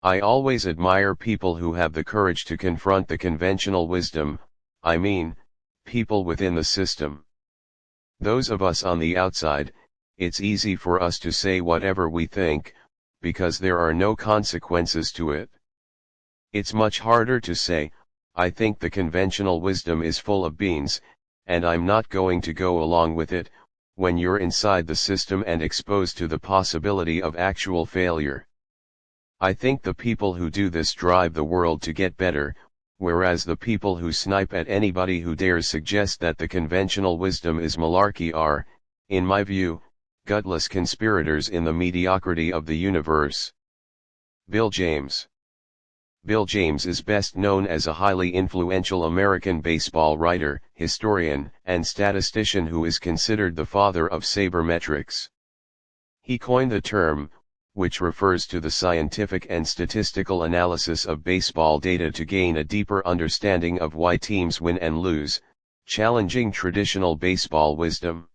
I always admire people who have the courage to confront the conventional wisdom, I mean, people within the system. Those of us on the outside, it's easy for us to say whatever we think, because there are no consequences to it. It's much harder to say, I think the conventional wisdom is full of beans, and I'm not going to go along with it, when you're inside the system and exposed to the possibility of actual failure. I think the people who do this drive the world to get better, whereas the people who snipe at anybody who dares suggest that the conventional wisdom is malarkey are, in my view, gutless conspirators in the mediocrity of the universe. Bill James. Bill James is best known as a highly influential American baseball writer, historian, and statistician who is considered the father of sabermetrics. He coined the term, which refers to the scientific and statistical analysis of baseball data to gain a deeper understanding of why teams win and lose, challenging traditional baseball wisdom.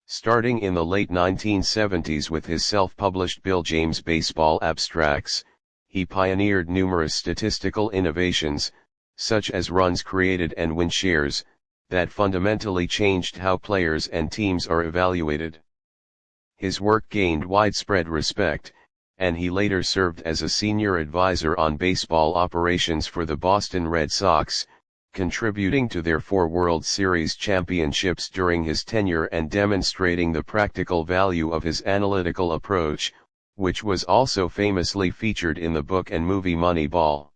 Starting in the late 1970s with his self-published Bill James Baseball Abstracts, he pioneered numerous statistical innovations, such as runs created and win shares, that fundamentally changed how players and teams are evaluated. His work gained widespread respect, and he later served as a senior advisor on baseball operations for the Boston Red Sox, contributing to their 4 World Series championships during his tenure and demonstrating the practical value of his analytical approach, which was also famously featured in the book and movie Moneyball.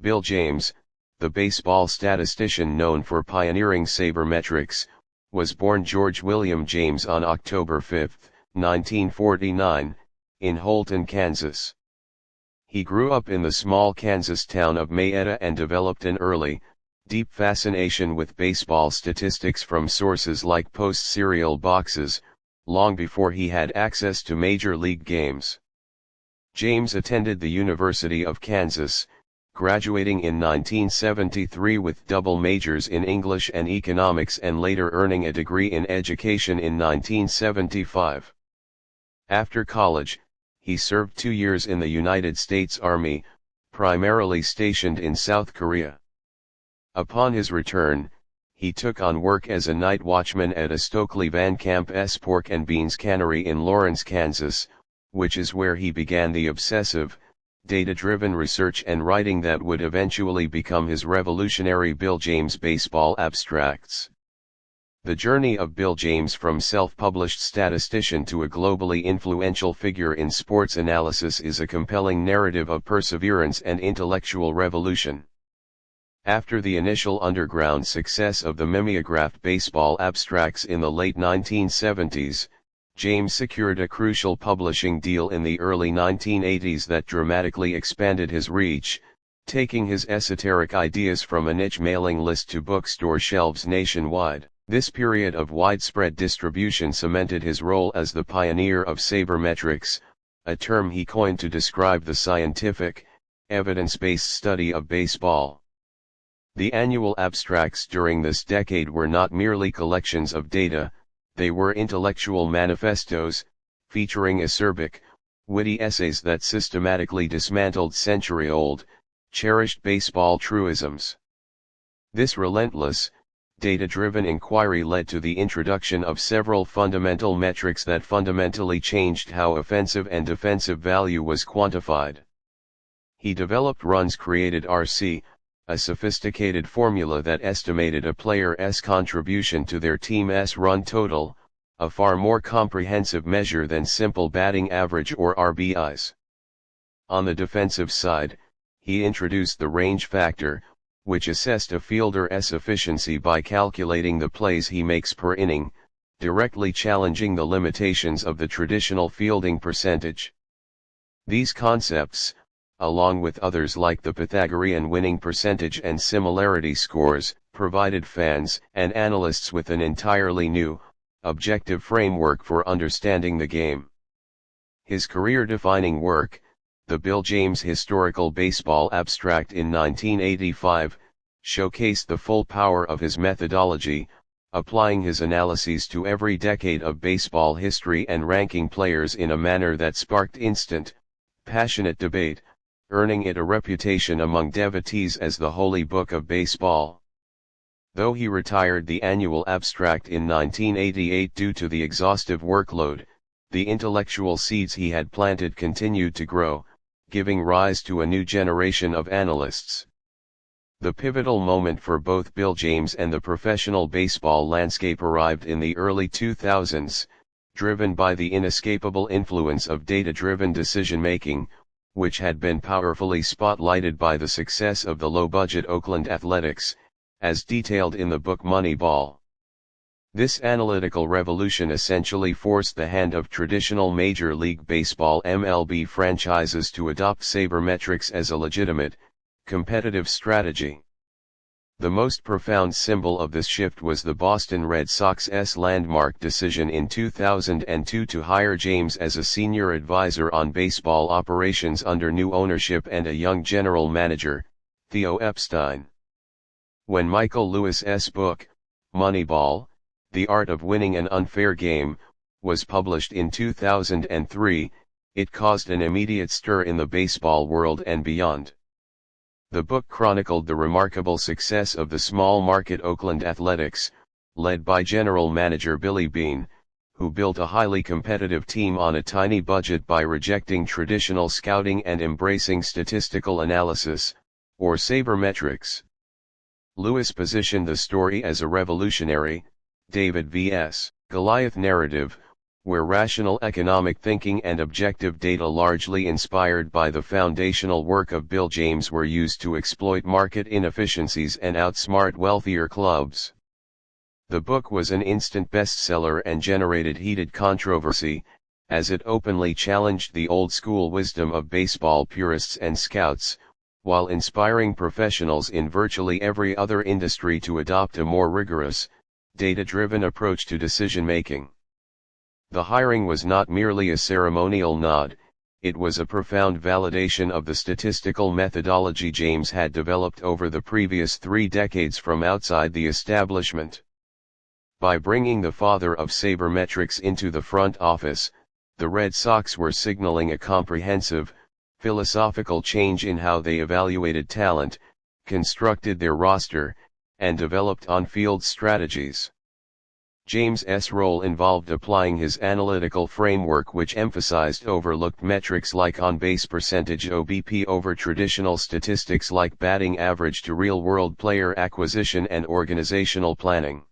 Bill James, the baseball statistician known for pioneering sabermetrics, was born George William James on October 5, 1949, in Holton, Kansas. He grew up in the small Kansas town of Mayetta and developed an early, deep fascination with baseball statistics from sources like post-serial boxes, long before he had access to major league games. James attended the University of Kansas, graduating in 1973 with double majors in English and economics and later earning a degree in education in 1975. After college, he served 2 years in the United States Army, primarily stationed in South Korea. Upon his return, he took on work as a night watchman at a Stokely Van Camp's pork and beans cannery in Lawrence, Kansas, which is where he began the obsessive, data-driven research and writing that would eventually become his revolutionary Bill James Baseball Abstracts. The journey of Bill James from self-published statistician to a globally influential figure in sports analysis is a compelling narrative of perseverance and intellectual revolution. After the initial underground success of the mimeographed baseball abstracts in the late 1970s, James secured a crucial publishing deal in the early 1980s that dramatically expanded his reach, taking his esoteric ideas from a niche mailing list to bookstore shelves nationwide. This period of widespread distribution cemented his role as the pioneer of sabermetrics, a term he coined to describe the scientific, evidence-based study of baseball. The annual abstracts during this decade were not merely collections of data, they were intellectual manifestos, featuring acerbic, witty essays that systematically dismantled century-old, cherished baseball truisms. This relentless, data-driven inquiry led to the introduction of several fundamental metrics that fundamentally changed how offensive and defensive value was quantified. He developed runs created RC, a sophisticated formula that estimated a player's contribution to their team's run total, a far more comprehensive measure than simple batting average or RBIs. On the defensive side, he introduced the range factor, which assessed a fielder's efficiency by calculating the plays he makes per inning, directly challenging the limitations of the traditional fielding percentage. These concepts, along with others like the Pythagorean winning percentage and similarity scores, provided fans and analysts with an entirely new, objective framework for understanding the game. His career-defining work, the Bill James Historical Baseball Abstract in 1985, showcased the full power of his methodology, applying his analyses to every decade of baseball history and ranking players in a manner that sparked instant, passionate debate, earning it a reputation among devotees as the holy book of baseball. Though he retired the annual abstract in 1988 due to the exhaustive workload, the intellectual seeds he had planted continued to grow, giving rise to a new generation of analysts. The pivotal moment for both Bill James and the professional baseball landscape arrived in the early 2000s, driven by the inescapable influence of data-driven decision-making, which had been powerfully spotlighted by the success of the low-budget Oakland Athletics, as detailed in the book Moneyball. This analytical revolution essentially forced the hand of traditional Major League Baseball (MLB) franchises to adopt sabermetrics as a legitimate, competitive strategy. The most profound symbol of this shift was the Boston Red Sox's landmark decision in 2002 to hire James as a senior advisor on baseball operations under new ownership and a young general manager, Theo Epstein. When Michael Lewis's book, Moneyball: The Art of Winning an Unfair Game, was published in 2003, it caused an immediate stir in the baseball world and beyond. The book chronicled the remarkable success of the small-market Oakland Athletics, led by general manager Billy Beane, who built a highly competitive team on a tiny budget by rejecting traditional scouting and embracing statistical analysis, or sabermetrics. Lewis positioned the story as a revolutionary, David vs. Goliath narrative, where rational economic thinking and objective data largely inspired by the foundational work of Bill James were used to exploit market inefficiencies and outsmart wealthier clubs. The book was an instant bestseller and generated heated controversy, as it openly challenged the old-school wisdom of baseball purists and scouts, while inspiring professionals in virtually every other industry to adopt a more rigorous, data-driven approach to decision-making. The hiring was not merely a ceremonial nod, it was a profound validation of the statistical methodology James had developed over the previous 3 decades from outside the establishment. By bringing the father of sabermetrics into the front office, the Red Sox were signaling a comprehensive, philosophical change in how they evaluated talent, constructed their roster, and developed on-field strategies. James's role involved applying his analytical framework, which emphasized overlooked metrics like on-base percentage (OBP) over traditional statistics like batting average, to real-world player acquisition and organizational planning.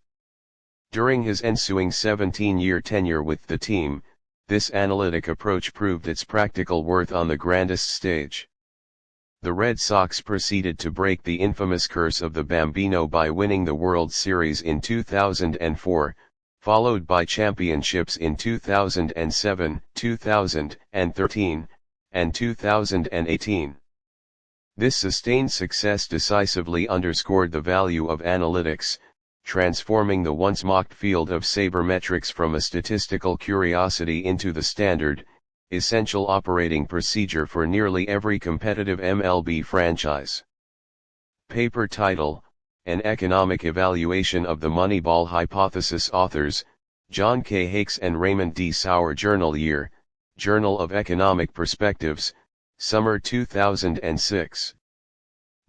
During his ensuing 17-year tenure with the team, this analytic approach proved its practical worth on the grandest stage. The Red Sox proceeded to break the infamous curse of the Bambino by winning the World Series in 2004, followed by championships in 2007, 2013, and 2018. This sustained success decisively underscored the value of analytics, transforming the once mocked field of sabermetrics from a statistical curiosity into the standard, essential operating procedure for nearly every competitive MLB franchise. Paper title: An Economic Evaluation of the Moneyball Hypothesis. Authors: John K. Hakes and Raymond D. Sauer. Journal Year: Journal of Economic Perspectives, Summer 2006.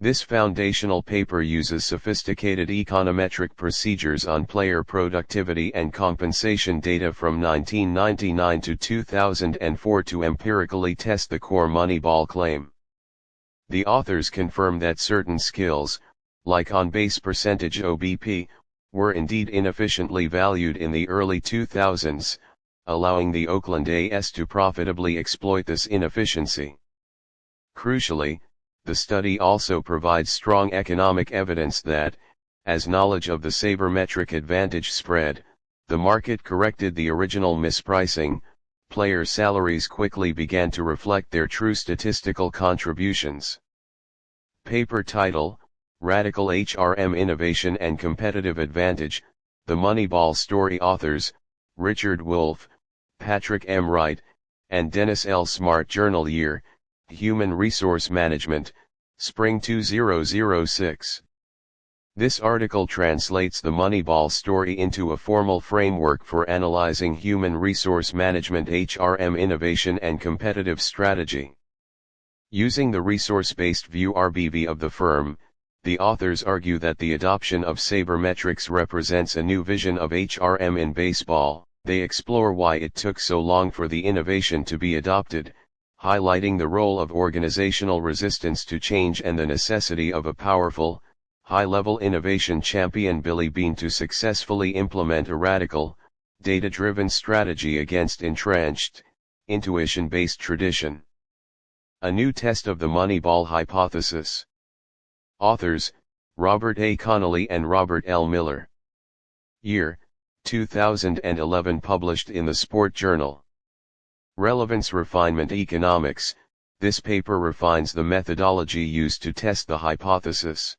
This foundational paper uses sophisticated econometric procedures on player productivity and compensation data from 1999 to 2004 to empirically test the core Moneyball claim. The authors confirm that certain skills, like on-base percentage (OBP), were indeed inefficiently valued in the early 2000s, allowing the Oakland A's to profitably exploit this inefficiency. Crucially, the study also provides strong economic evidence that, as knowledge of the sabermetric advantage spread, the market corrected the original mispricing, player salaries quickly began to reflect their true statistical contributions. Paper title: Radical HRM Innovation and Competitive Advantage, The Moneyball Story. Authors: Richard Wolff, Patrick M. Wright, and Dennis L. Smart. Journal Year: Human Resource Management, Spring 2006. This article translates the Moneyball story into a formal framework for analyzing human resource management (HRM) innovation and competitive strategy. Using the resource-based view RBV of the firm, the authors argue that the adoption of sabermetrics represents a new vision of HRM in baseball. They explore why it took so long for the innovation to be adopted, highlighting the role of organizational resistance to change and the necessity of a powerful, high-level innovation champion Billy Beane to successfully implement a radical, data-driven strategy against entrenched, intuition-based tradition. A new test of the Moneyball hypothesis. Authors, Robert A. Connolly and Robert L. Miller. Year, 2011, published in the Sport Journal. Relevance Refinement Economics. This paper refines the methodology used to test the hypothesis.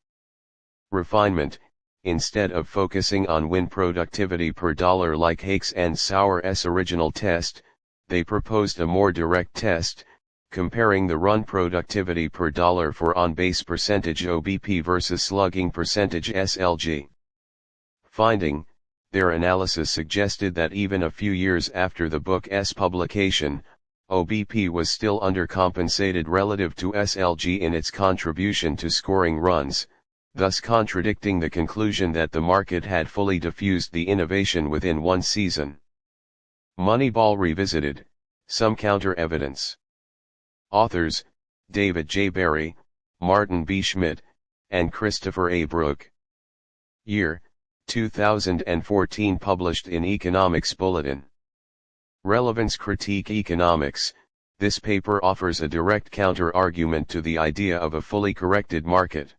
Refinement. Instead of focusing on win productivity per dollar like Hakes and Sauer's original test, they proposed a more direct test, comparing the run productivity per dollar for on-base percentage OBP versus slugging percentage SLG. Finding, their analysis suggested that even a few years after the book's publication, OBP was still undercompensated relative to SLG in its contribution to scoring runs, thus contradicting the conclusion that the market had fully diffused the innovation within one season. Moneyball Revisited, Some Counter-Evidence. Authors, David J. Berry, Martin B. Schmidt, and Christopher A. Brook. Year, 2014, published in Economics Bulletin. Relevance Critique Economics. This paper offers a direct counter-argument to the idea of a fully corrected market.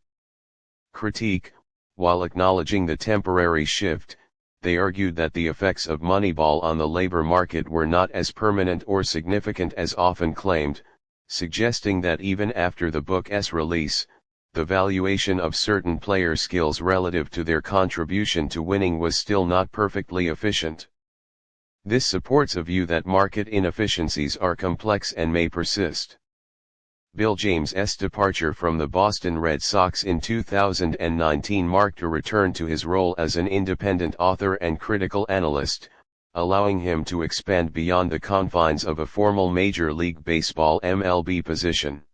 Critique. While acknowledging the temporary shift, they argued that the effects of Moneyball on the labor market were not as permanent or significant as often claimed, suggesting that even after the book's release, the valuation of certain player skills relative to their contribution to winning was still not perfectly efficient. This supports a view that market inefficiencies are complex and may persist. Bill James's departure from the Boston Red Sox in 2019 marked a return to his role as an independent author and critical analyst, allowing him to expand beyond the confines of a formal Major League Baseball (MLB) position.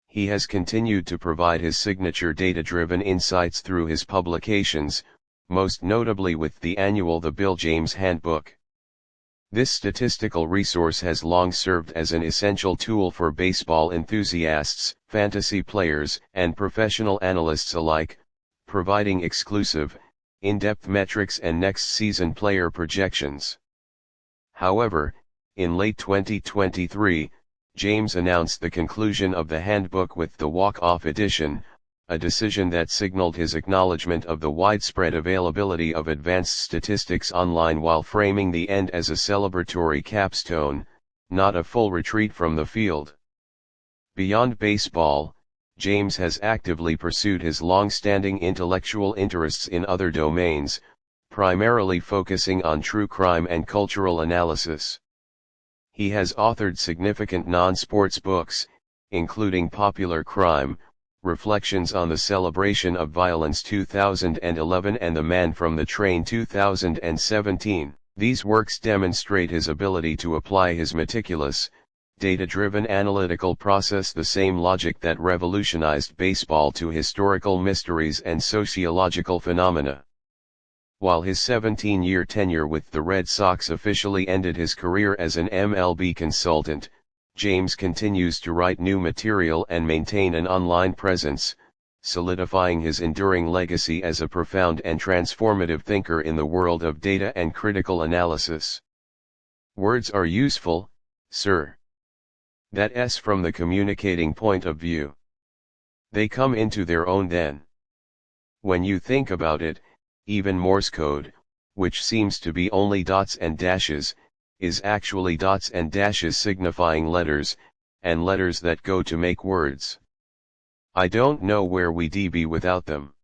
He has continued to provide his signature data-driven insights through his publications, most notably with the annual The Bill James Handbook. This statistical resource has long served as an essential tool for baseball enthusiasts, fantasy players, and professional analysts alike, providing exclusive, in-depth metrics and next-season player projections. However, in late 2023, James announced the conclusion of the handbook with the walk-off edition, a decision that signaled his acknowledgement of the widespread availability of advanced statistics online while framing the end as a celebratory capstone, not a full retreat from the field. Beyond baseball, James has actively pursued his long-standing intellectual interests in other domains, primarily focusing on true crime and cultural analysis. He has authored significant non-sports books, including Popular Crime, Reflections on the Celebration of Violence 2011 and The Man from the Train 2017. These works demonstrate his ability to apply his meticulous, data-driven analytical process, the same logic that revolutionized baseball, to historical mysteries and sociological phenomena. While his 17-year tenure with the Red Sox officially ended his career as an MLB consultant, James continues to write new material and maintain an online presence, solidifying his enduring legacy as a profound and transformative thinker in the world of data and critical analysis. Words are useful, sir. That's from the communicating point of view. They come into their own then. When you think about it, even Morse code, which seems to be only dots and dashes, is actually dots and dashes signifying letters, and letters that go to make words. I don't know where we'd be without them.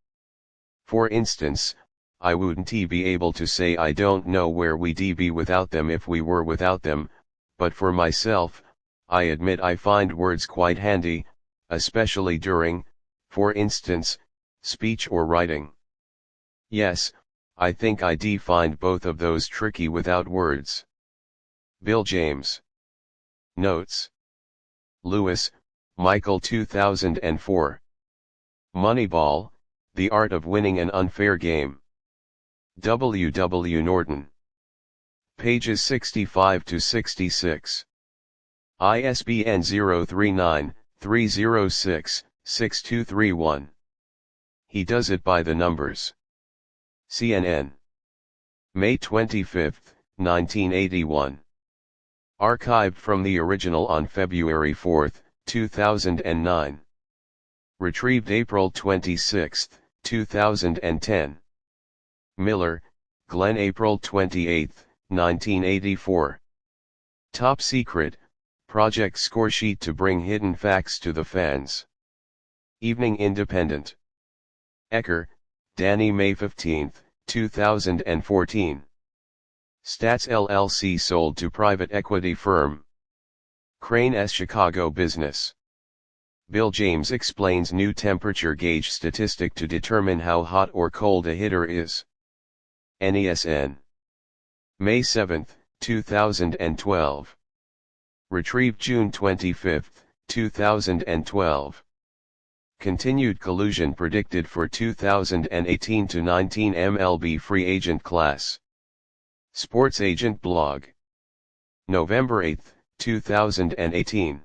For instance, I wouldn't be able to say I don't know where we'd be without them if we were without them, but for myself, I admit I find words quite handy, especially during, for instance, speech or writing. Yes, I think I'd find both of those tricky without words. Bill James. Notes. Lewis, Michael 2004. Moneyball, The Art of Winning an Unfair Game. W. W. Norton. Pages 65 to 66. ISBN 039-306-6231. He Does It by the Numbers. CNN. May 25, 1981. Archived from the original on February 4, 2009. Retrieved April 26, 2010. Miller, Glenn. April 28, 1984. Top Secret, Project Scoresheet to bring hidden facts to the fans. Evening Independent. Ecker, Danny. May 15, 2014. Stats LLC sold to private equity firm. Crane's Chicago business. Bill James explains new temperature gauge statistic to determine how hot or cold a hitter is. NESN. May 7, 2012. Retrieved June 25, 2012. Continued collusion predicted for 2018-19 MLB free agent class. Sports Agent blog. November 8, 2018.